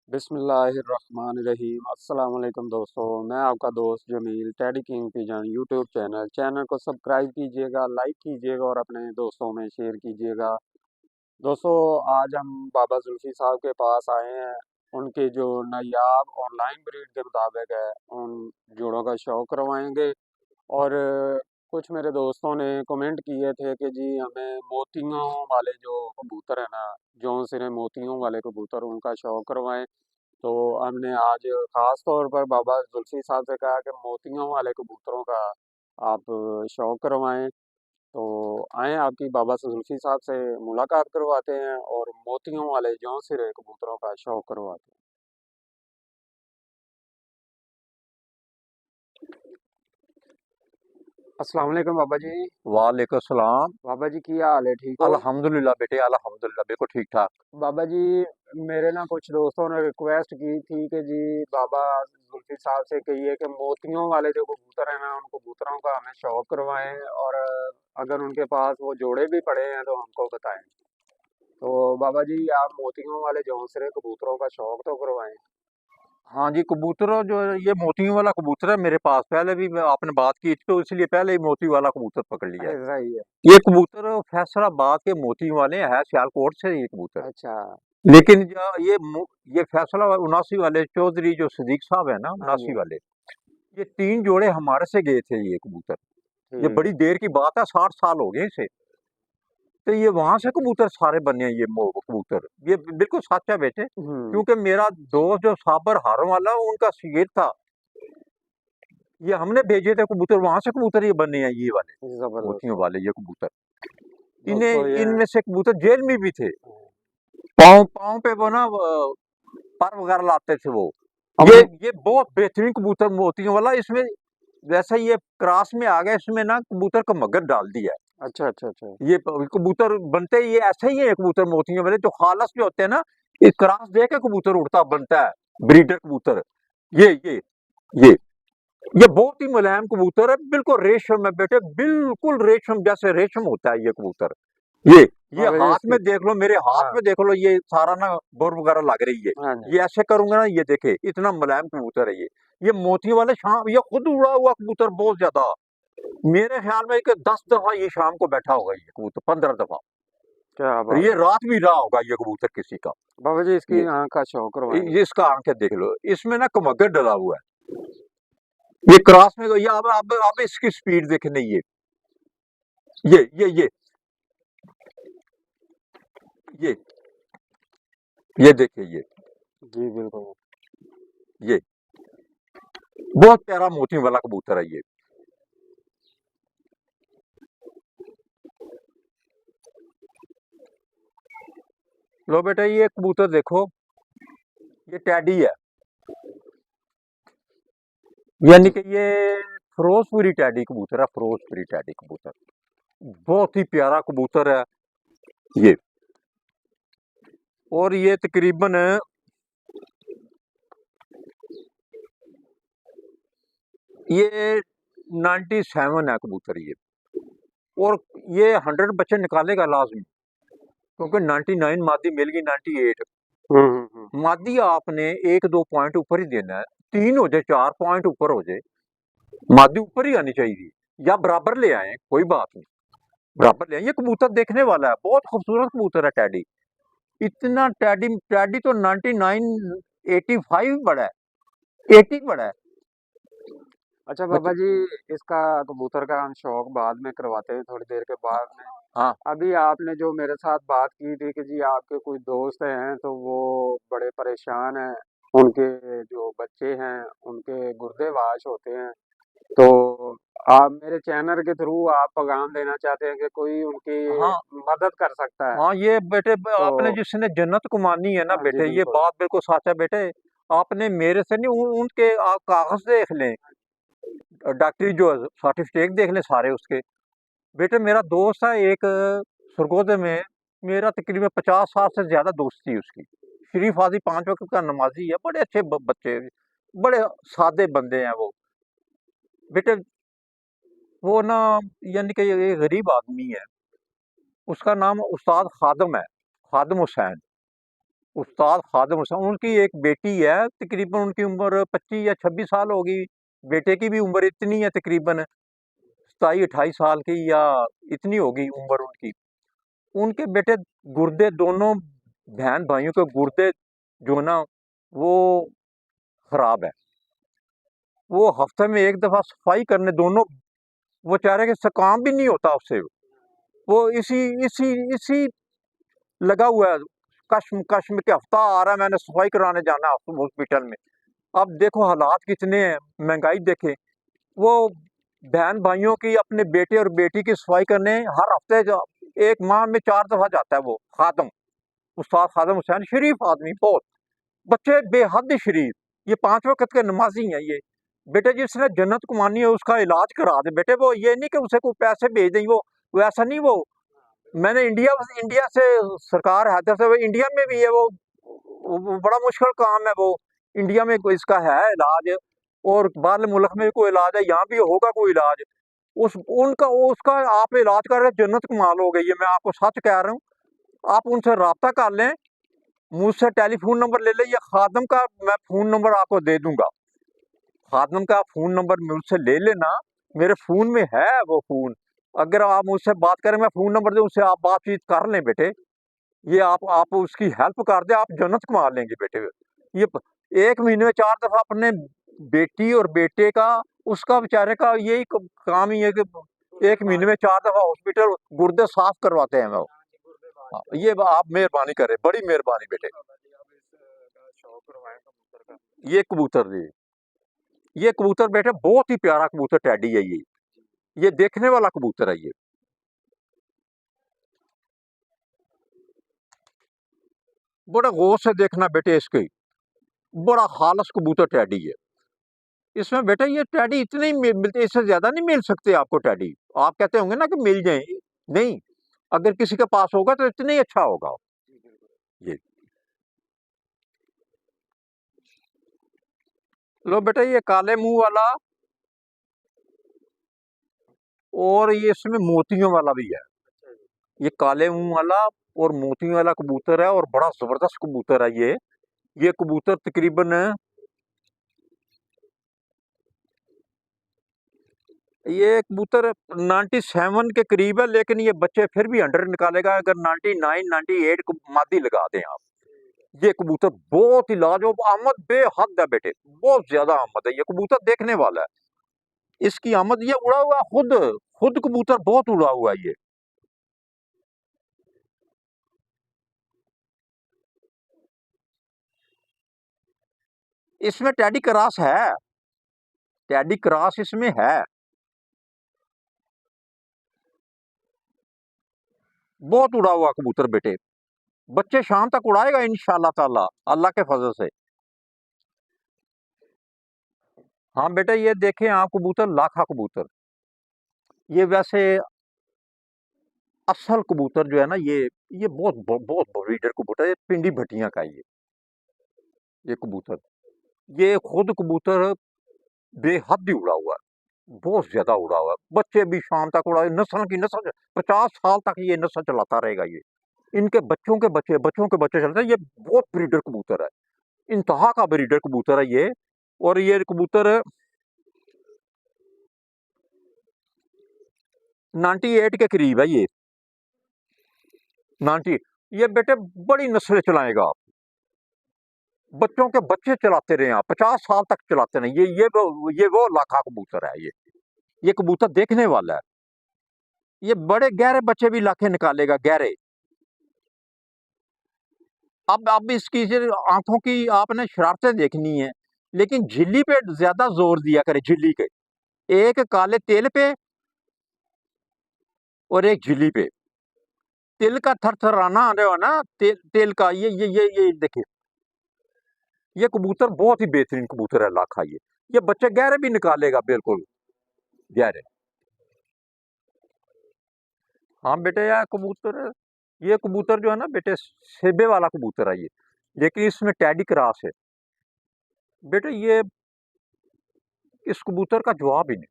बिस्मिल्लाहिर्रहमानिर्रहीम अस्सलाम वालेकुम दोस्तों। मैं आपका दोस्त Jameel Teddy King Pigeon YouTube channel को सब्सक्राइब कीजिएगा, लाइक कीजिएगा और अपने दोस्तों में शेयर कीजिएगा। दोस्तों, आज हम बाबा जुल्फी साहब के पास आए हैं। उनके जो नायाब और लाइन ब्रीड के मुताबिक है उन जोड़ों का शौक करवाएंगे। और कुछ मेरे दोस्तों ने कमेंट किए थे कि जी हमें मोतियों वाले जो कबूतर है ना, जौन सिरे मोतियों वाले कबूतर, उनका शौक करवाएं। तो हमने आज ख़ास तौर पर बाबा जुल्फ़ी साहब से कहा कि मोतियों वाले कबूतरों का आप शौक करवाएँ। तो आएँ आपकी बाबा जुल्फ़ी साहब से मुलाकात करवाते हैं और मोतियों वाले जौं सिरे कबूतरों का शौक करवाते हैं। अस्सलाम वालेकुम बाबा जी। वालेकुम सलाम। बाबा जी की हाल है, ठीक हो? अल्हम्दुलिल्लाह बेटे, अल्हम्दुलिल्लाह बिल्कुल ठीक ठाक। बाबा जी, मेरे ना कुछ दोस्तों ने रिक्वेस्ट की थी कि जी बाबा जुल्फ़ी साहब से कहिए कि मोतियों वाले जो कबूतर हैं ना, उन कबूतरों का हमें शौक करवाएँ और अगर उनके पास वो जोड़े भी पड़े हैं तो हमको बताएँ। तो बाबा जी, आप मोतियों वाले जौनसरे कबूतरों का शौक तो करवाएं। हाँ जी, कबूतर जो है, ये मोतियों वाला कबूतर है मेरे पास। पहले भी आपने बात की थी तो इसलिए पहले ही मोती वाला कबूतर पकड़ लिया है। ऐसा ही है। ये कबूतर फैसलाबाद के मोती वाले है, सियालकोट से ये कबूतर। अच्छा। लेकिन जो ये फैसला 79 वाले चौधरी जो सदीक साहब है ना, हाँ 79 जी। वाले, ये 3 जोड़े हमारे से गए थे ये कबूतर। ये ठीक। बड़ी देर की बात है, 60 साल हो गए इसे। तो ये वहां से कबूतर सारे बने हैं, ये कबूतर ये बिल्कुल सच है बेटे। हम्म। क्योंकि मेरा दोस्त जो साबर हारों वाला उनका शिगिर था, ये हमने भेजे थे कबूतर, वहां से कबूतर ये बने हैं, ये वाले जबरदस्त मोतियों हो। वाले ये कबूतर। दोस्तों इन्हें ये इनमें से कबूतर जेल में भी थे। पाँव पाँव पे वो ना पर वगैरह लाते थे वो। अब ये बहुत बेहतरीन कबूतर मोतियों वाला। इसमें जैसा ये क्रॉस में आ गया, इसमें ना कबूतर का मगर डाल दिया है। अच्छा अच्छा अच्छा। ये कबूतर बनते ही ये ऐसे ही है, कबूतर मोतियों वाले जो खालस जो होते हैं ना, ये क्रॉस दे के कबूतर उड़ता बनता है, ब्रीडर कबूतर। ये ये ये ये बहुत ही मुलायम कबूतर है, बिल्कुल रेशम है बेटे, बिल्कुल रेशम जैसे रेशम होता है ये कबूतर। ये ये बाबा जी हाथ इसकी। में देख लो, मेरे हाथ हाँ। में देख लो, ये सारा ना बोर वगैरह लग रही है। हाँ जी। ये ऐसे करूंगा ना, ये देखे इतना मुलायम कबूतर है ये मोती वाले शाम ये खुद उड़ा हुआ कबूतर बहुत ज्यादा। मेरे ख्याल में कि 10 दफा ये शाम को बैठा होगा ये कबूतर, 15 दफा। क्या और बात ये है। रात भी रहा होगा ये कबूतर किसी का। बाबा जी इसकी ये आँख का शौक करवाएं। ये इसका आंखें देख लो, इसमें ना कमगर डला हुआ है। ये क्रॉस में ये अब इसकी स्पीड देखने, ये ये ये देखिए जी बिल्कुल। ये बहुत प्यारा मोती वाला कबूतर है ये। लो बेटा, ये कबूतर देखो, ये टैडी है, यानी जी। कि ये फिरोजपुरी टैडी कबूतर है, फिरोजपुरी टैडी कबूतर। बहुत ही प्यारा कबूतर है ये। और ये तकरीबन ये 97 है कबूतर ये। और ये 100 बच्चे निकालेगा लाजमी, क्योंकि 99 मादी मिल गई, 98। हम्म। मादी आपने 1-2 पॉइंट ऊपर ही देना है, 3 हो जाए, 4 पॉइंट ऊपर हो जाए, मादी ऊपर ही आनी चाहिए। या बराबर ले आए, कोई बात नहीं, बराबर ले आए। ये कबूतर देखने वाला है, बहुत खूबसूरत कबूतर है टैडी। इतना टैडी टैडी तो 99 85 बड़ा है, 80 बड़ा है। अच्छा बाबा बच्चे। जी, इसका कबूतर का हम शौक बाद में करवाते हैं, थोड़ी देर के बाद में। हाँ अभी आपने जो मेरे साथ बात की थी कि जी आपके कुछ दोस्त हैं तो वो बड़े परेशान हैं, उनके जो बच्चे हैं उनके गुर्दे वाश होते हैं। तो आप मेरे चैनल के थ्रू आप पैगाम देना चाहते हैं कि कोई उनकी हाँ मदद कर सकता है। हाँ, ये बेटे तो आपने जिसने जन्नत को मानी है ना हाँ जी बेटे, ये बिल्कुल। बात बिल्कुल सच है बेटे। आपने मेरे से नहीं, उनके आप कागज देख लें, डॉक्टरी जो सर्टिफिकेट देख लें सारे उसके। बेटे मेरा दोस्त है एक, सरगोदे में, मेरा तकरीबन 50 साल से ज्यादा दोस्ती है उसकी। शरीफ आदि 5 वक्त का नमाजी है, बड़े अच्छे बच्चे, बड़े सादे बंदे हैं वो बेटे। वो ना, यानी कि ये गरीब आदमी है। उसका नाम उस्ताद खादम है, खादम हुसैन। उस्ताद खादिम हुसैन, उनकी एक बेटी है, तकरीबन उनकी उम्र 25 या 26 साल होगी। बेटे की भी उम्र इतनी है, तकरीबन 27-28 साल की, या इतनी होगी उम्र उनकी। उनके बेटे गुर्दे, दोनों बहन भाइयों के गुर्दे जो ना, वो खराब है। वो हफ्ते में एक दफा सफाई करने, दोनों, वो चाह रहे कि काम भी नहीं होता उससे। वो इसी इसी इसी लगा हुआ है, कश्म कश्म के हफ्ता आ रहा है, मैंने सफाई कराने जाना है हॉस्पिटल में। अब देखो हालात कितने हैं, महंगाई देखे। वो बहन भाइयों की, अपने बेटे और बेटी की सफाई करने हर हफ्ते एक माह में 4 दफा जाता है वो खादम, उस्ताद खादम हुसैन। शरीफ आदमी बहुत, बच्चे बेहद शरीफ। ये 5 वक्त के नमाजी हैं ये। बेटे जिसने जन्नत कमानी है उसका इलाज करा दे बेटे। वो ये नहीं कि उसे कोई पैसे भेज दें, वो ऐसा नहीं। वो मैंने इंडिया इंडिया से, सरकार हैदर से, वो इंडिया में भी है वो बड़ा मुश्किल काम है वो। इंडिया में कोई इसका है इलाज, और बाहर मुल्क में भी कोई इलाज है, यहाँ भी होगा कोई इलाज। उस उनका उसका आप इलाज कर रहे, जन्नत कमाल हो गई है, मैं आपको सच कह रहा हूँ। आप उनसे रब्ता कर लें, मुझसे टेलीफोन नंबर ले लें, या खादम का मैं फ़ोन नंबर आपको दे दूँगा। खादम का फ़ोन नंबर मुझसे ले लेना, मेरे फ़ोन में है वो फ़ोन। अगर आप मुझसे बात करें, मैं फ़ोन नंबर दूँ, उससे आप बातचीत कर लें बेटे। ये आप उसकी हेल्प कर दें, आप जन्नत कमा लेंगे बेटे। ये 1 महीने में 4 दफ़ा अपने बेटी और बेटे का, उसका बेचारे का यही काम ही है कि 1 महीने में 4 दफ़ा हॉस्पिटल गुर्दे साफ करवाते हैं वो। हाँ, ये आप मेहरबानी करें, बड़ी मेहरबानी बेटे। ये कबूतर जी, ये कबूतर बेटे बहुत ही प्यारा कबूतर टेडी है ये देखने वाला कबूतर है ये। बड़ा गौर से देखना बेटे इसके, बड़ा खालस कबूतर टेडी है। इसमें बेटा ये टेडी इतने ही मिलते, इससे ज्यादा नहीं मिल सकते आपको टेडी। आप कहते होंगे ना कि मिल जाए, नहीं। अगर किसी के पास होगा तो इतने ही अच्छा होगा ये। लो बेटा, ये काले मुंह वाला, और ये इसमें मोतियों वाला भी है। ये काले मुंह वाला और मोतियों वाला कबूतर है, और बड़ा जबरदस्त कबूतर है ये कबूतर तकरीबन, ये कबूतर 97 के करीब है, लेकिन ये बच्चे फिर भी 100 निकालेगा अगर 99 98 को मादी लगा दें आप। ये कबूतर बहुत ही लाजवाब, आमद बेहद है बेटे, बहुत ज्यादा आमद है। ये कबूतर देखने वाला है, इसकी आमद, ये उड़ा हुआ खुद, खुद कबूतर बहुत उड़ा हुआ है ये। इसमें टैडी क्रॉस है, टैडी क्रॉस इसमें है। बहुत उड़ा हुआ कबूतर बेटे, बच्चे शाम तक उड़ाएगा इंशाल्लाह ताला, अल्लाह के फजल से। हाँ बेटा, ये देखें आप कबूतर, लाखा कबूतर। ये वैसे असल कबूतर जो है ना, ये बहुत ब्रीडर कबूतर है, ये पिंडी भटिया का है ये कबूतर। ये खुद कबूतर बेहद ही उड़ा हुआ है, बहुत ज्यादा उड़ा हुआ है। बच्चे भी शाम तक उड़ा, नस्ल की नस्ल, 50 साल तक ये नस्ल चलाता रहेगा ये। इनके बच्चों के बच्चे चलते हैं। ये बहुत ब्रीडर कबूतर है, इंतहा का ब्रीडर कबूतर है ये। और ये कबूतर 98 के करीब है ये, 90। ये बेटे बड़ी नस्लें चलाएगा आप, बच्चों के बच्चे चलाते रहे आप, 50 साल तक चलाते रहे। ये वो लाखा कबूतर है ये कबूतर देखने वाला है। ये बड़े गहरे बच्चे भी लाखे निकालेगा, गहरे। अब इसकी आंखों की आपने शरारतें देखनी है, लेकिन झिल्ली पे ज्यादा जोर दिया करे, झिल्ली के, एक काले तेल पे और एक झिल्ली पे। तिल का थरथराना आ रहा है ना, तेल का, ये देखिए, ये कबूतर बहुत ही बेहतरीन कबूतर है लाखा ये बच्चे गहरे भी निकालेगा, बिल्कुल गहरे। हाँ बेटे, ये कबूतर जो है ना बेटे, सेबे वाला कबूतर है ये, लेकिन इसमें टैडी क्रॉस है बेटे। ये इस कबूतर का जवाब ही नहीं।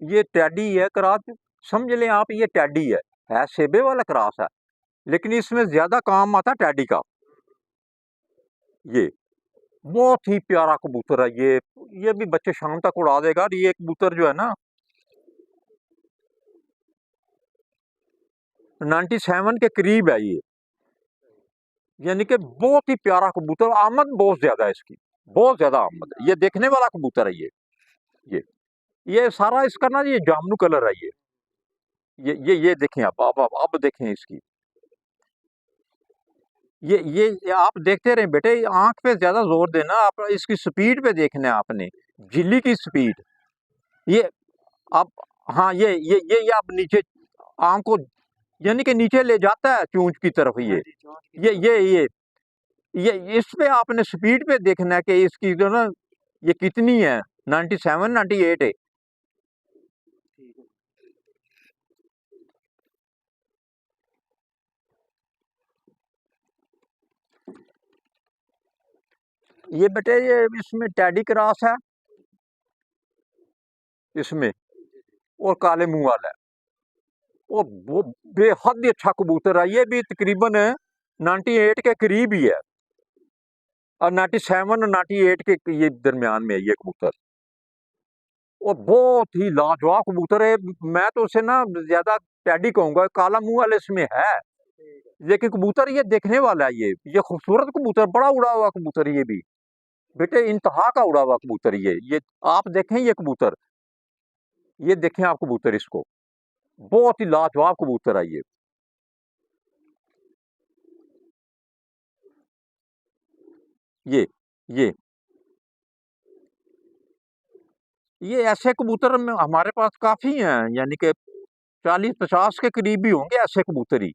ये टैडी है क्रॉस, समझ लें आप, ये टैडी है सेबे वाला क्रॉस है। लेकिन इसमें ज्यादा काम आता टैडी का। ये बहुत ही प्यारा कबूतर है ये भी बच्चे शाम तक उड़ा देगा। और ये कबूतर जो है ना 97 के करीब है ये, यानी कि बहुत ही प्यारा कबूतर। आमद बहुत ज्यादा है इसकी, बहुत ज्यादा आमद है। ये देखने वाला कबूतर है ये ये सारा इसका ना ये जामनू कलर है ये देखें आप, अब देखें इसकी। ये आप देखते रहे बेटे, आंख पे ज्यादा जोर देना, आप इसकी स्पीड पे देखना है आपने, झिल्ली की स्पीड। ये आप, हाँ ये आप नीचे आंख को यानी कि नीचे ले जाता है चूंच की तरफ। ये इस पे आपने स्पीड पे देखना है कि इसकी जो ना ये कितनी है, 97 98 है। ये बेटे ये इसमें टैडी क्रॉस है इसमें, और काले मुंह वाला है। वो बेहद ही अच्छा कबूतर है। ये भी तकरीबन 98 के करीब ही है, और 97 और 98 के ये दरमियान में है ये कबूतर। और बहुत ही लाजवाब कबूतर है। मैं तो उसे ना ज्यादा टैडी कहूंगा, काला मुंह वाले इसमें है। लेकिन कबूतर ये देखने वाला है। ये खूबसूरत कबूतर, बड़ा उड़ा हुआ कबूतर ये भी बेटे, इंतहा का उड़ा हुआ कबूतर ये आप देखें ये कबूतर, ये देखें आप कबूतर इसको, बहुत ही लाजवाब कबूतर है ये ये ये ऐसे कबूतर में हमारे पास काफी हैं, यानी कि 40 50 के करीब भी होंगे ऐसे कबूतर ही।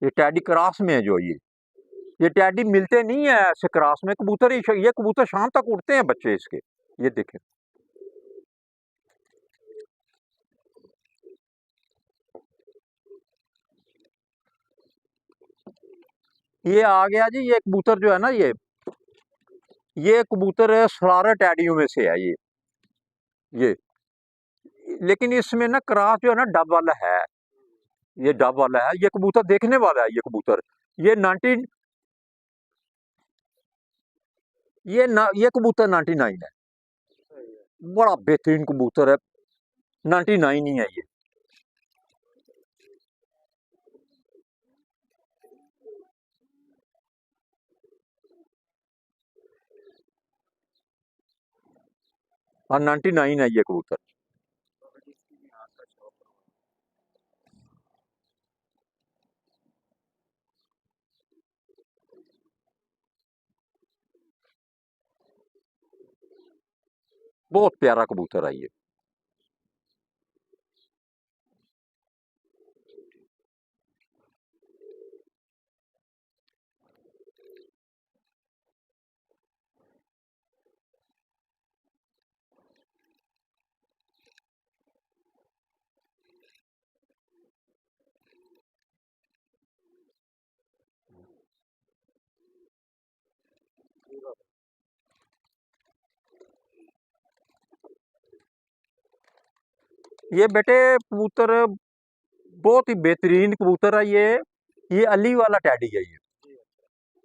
ये टैडी क्रास में है जो ये टैडी मिलते नहीं है ऐसे क्रास में कबूतर ही। ये कबूतर शाम तक उड़ते हैं बच्चे इसके। ये देखें, ये आ गया जी। ये कबूतर जो है ना ये कबूतर सरारा टैडियों में से है ये लेकिन इसमें ना क्रॉस जो है ना डब वाला है। ये डब वाला है, ये कबूतर देखने वाला है ये कबूतर। ये 19 ये कबूतर 99 है। बड़ा बेहतरीन कबूतर है, 99 ही है ये। हाँ 99 है ये कबूतर। बहुत प्यारा कबूतर है ये। ये बेटे कबूतर बहुत ही बेहतरीन कबूतर है ये अली वाला टैडी है ये।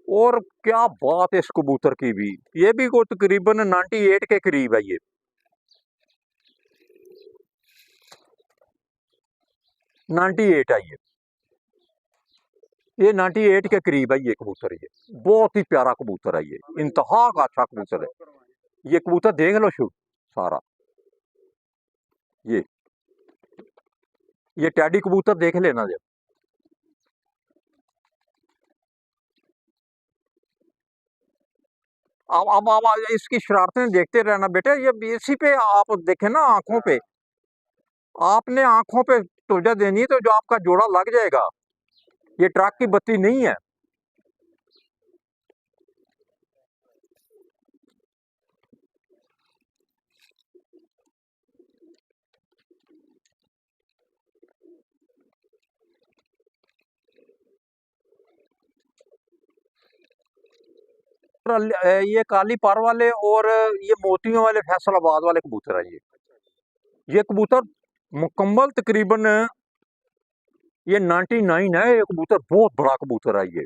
और क्या बात है इस कबूतर की भी, ये भी को तकरीबन 98 के करीब है ये। 98 है ये 98 के करीब है ये कबूतर। ये बहुत ही प्यारा कबूतर है ये, इंतहा का अच्छा कबूतर है ये कबूतर। देख लो शुभ सारा ये ये टैडी कबूतर देख लेना जब। अब इसकी शरारतें देखते रहना बेटे। ये इसी पे आप देखे ना आंखों पे, आपने आंखों पे तवज्जो देनी है तो जो आपका जोड़ा लग जाएगा। ये ट्रक की बत्ती नहीं है। ये काली पार वाले और ये मोतियों वाले फैसलाबाद वाले कबूतर है ये कबूतर मुकम्मल तकरीबन ये 99 है। ये कबूतर बहुत बड़ा कबूतर है, ये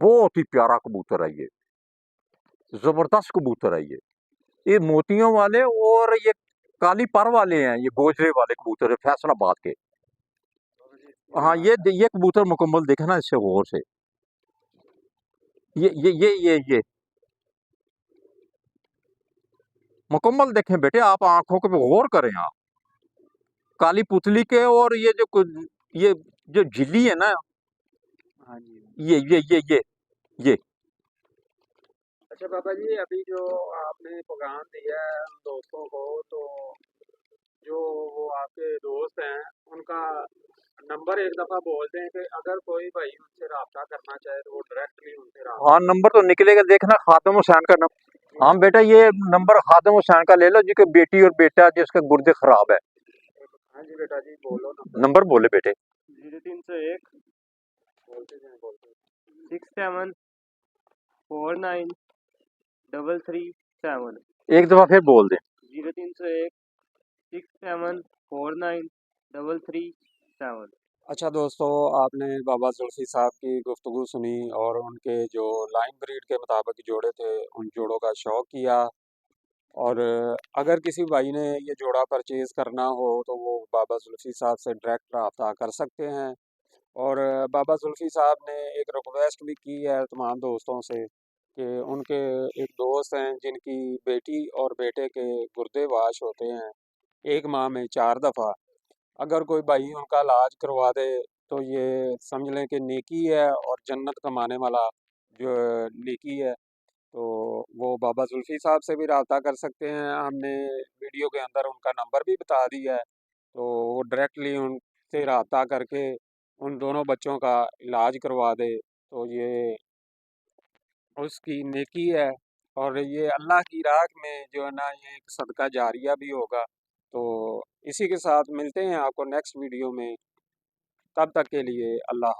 बहुत ही प्यारा कबूतर है, ये जबरदस्त कबूतर है, ये मोतियों वाले और ये काली पर वाले हैं, ये गोजरे वाले कबूतर है फैसलाबाद के। हाँ, ये कबूतर मुकम्मल देखे ना इससे गौर से। ये मुकम्मल देखें बेटे, आप आंखों के पे गौर करें आप। काली पुतली के, और ये जो झिल्ली है ना, हाँ जी। ये अच्छा पापा जी, अभी जो आपने पैगाम दिया है हम दोस्तों को, तो जो वो आपके दोस्त हैं उनका नंबर एक दफ़ा बोल दें कि अगर कोई भाई उनसे रब्ता करना चाहे तो वो डायरेक्टली उनसे हाँ, रब्ता नंबर तो निकलेगा, देखना खादम हुसैन का नंबर। हाँ बेटा, ये नंबर खादम हुसैन का ले लो, जिसके बेटी और बेटा जिसके गुर्दे खराब है। हाँ जी बेटा जी, बोलो नंबर। नंबर बोले बेटे। 0301, बोलते जाएं बोलते जाएं। 67493337। एक दफा फिर बोल दे। 0301 67493337। अच्छा दोस्तों, आपने बाबा जुल्फी साहब की गुफ्तगू सुनी और उनके जो लाइन ब्रीड के मुताबिक जोड़े थे उन जोड़ों का शौक़ किया। और अगर किसी भाई ने ये जोड़ा परचेज़ करना हो तो वो बाबा जुल्फी साहब से डायरेक्ट रब्ता कर सकते हैं। और बाबा जुल्फी साहब ने एक रिक्वेस्ट भी की है तमाम दोस्तों से कि उनके एक दोस्त हैं जिनकी बेटी और बेटे के गुर्दे वाश होते हैं एक माह में 4 दफ़ा। अगर कोई भाई उनका इलाज करवा दे तो ये समझ लें कि नेकी है और जन्नत कमाने वाला जो नेकी है। तो वो बाबा जुल्फी साहब से भी रब्ता कर सकते हैं। हमने वीडियो के अंदर उनका नंबर भी बता दिया है। तो वो डायरेक्टली उनसे रब्ता करके उन दोनों बच्चों का इलाज करवा दे तो ये उसकी नेकी है। और ये अल्लाह की राह में जो है ना, ये एक सदका जारिया भी होगा। तो इसी के साथ मिलते हैं आपको नेक्स्ट वीडियो में। तब तक के लिए अल्लाह हाफ़िज़।